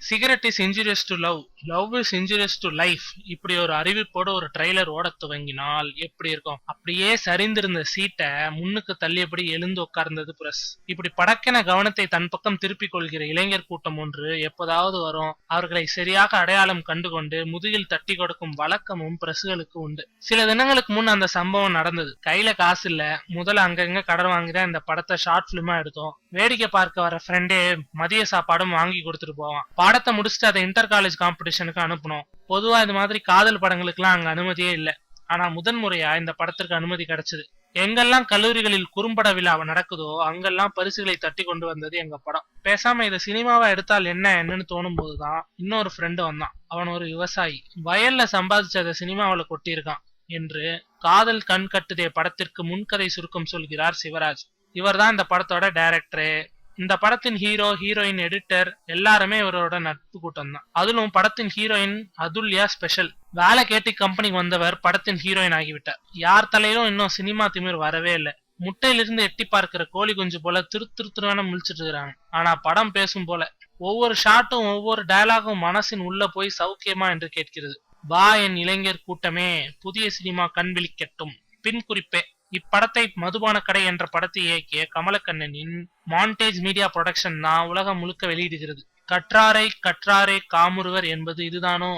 Cigarette is injurious to love, love is injurious to life. இப்படி ஒரு அறிவிப்போட ஒரு trailer ஓட துவங்கினால் எப்படி இருக்கும்? அப்படியே சரிந்திருந்த சீட்டை முன்னுக்கு தள்ளியபடி எழுந்து உட்கார்ந்தது பிரஸ். இப்படி படக்கென கவனத்தை தன் பக்கம் திருப்பிக் கொள்கிற இளைஞர் கூட்டம் ஒன்று எப்போதாவது வரும். அவர்களை சரியாக அடையாளம் கண்டுகொண்டு முதுகில் தட்டி கொடுக்கும் வழக்கமும் பிரஸ்களுக்கு உண்டு. சில தினங்களுக்கு முன் அந்த சம்பவம் நடந்தது. கையில காசு இல்ல, முதல்ல அங்கங்க கடன் வாங்கிதான் இந்த படத்தை ஷார்ட் பிலிமா எடுத்தோம். வேடிக்கை பார்க்க வர ஃப்ரெண்டே மதிய சாப்பாடும் வாங்கி கொடுத்துட்டு போவான். பாடத்தை முடிச்சுட்டு அதை இன்டர் காலேஜ் காம்படிஷனுக்கு அனுப்பணும். பொதுவா இது மாதிரி காதல் படங்களுக்கு எல்லாம் அங்க அனுமதியே இல்ல. ஆனா முதன்முறையா இந்த படத்திற்கு அனுமதி கிடைச்சது. எங்கெல்லாம் கல்லூரிகளில் குறும்பட விழா நடக்குதோ அங்கெல்லாம் பரிசுகளை தட்டி கொண்டு வந்தது எங்க படம். பேசாம இதை சினிமாவா எடுத்தால் என்னன்னு தோணும் போதுதான் இன்னொரு ஃப்ரெண்டு வந்தான். அவன் ஒரு விவசாயி. வயல்ல சம்பாதிச்சத சினிமாவில கொட்டியிருக்கான் என்று காதல் கண் கட்டுதே படத்திற்கு முன்கதை சுருக்கம் சொல்கிறார் சிவராஜ். இவர்தான் இந்த படத்தோட டைரக்டரு. இந்த படத்தின் ஹீரோ, ஹீரோயின், எடிட்டர் எல்லாருமே இவரோட நட்பு கூட்டம் தான். அதிலும் படத்தின் ஹீரோயின் அதுல்யா ஸ்பெஷல். வேலை கேட்டு கம்பெனிக்கு வந்தவர் படத்தின் ஹீரோயின் ஆகிவிட்டார். யார் தலையிலும் இன்னும் சினிமா திமிர் வரவே இல்லை. முட்டையிலிருந்து எட்டி பார்க்கிற கோழி குஞ்சு போல திருத்துருவான முழிச்சிட்டு இருக்காங்க. ஆனா படம் பேசும் போல ஒவ்வொரு ஷாட்டும் ஒவ்வொரு டயலாகும் மனசின் உள்ள போய் சௌக்கியமா என்று கேட்கிறது. வா என் இளைஞர் கூட்டமே, புதிய சினிமா கண் விழிக்கட்டும். பின் குறிப்பே, இப்படத்தை மதுபான கடை என்ற படத்தை இயக்கிய கமலக்கண்ணனின் மாண்டேஜ் மீடியா புரொடக்ஷன் தான் உலகம் முழுக்க வெளியிடுகிறது. கற்றாரை கற்றாரை காமுறுவர் என்பது இதுதானோ?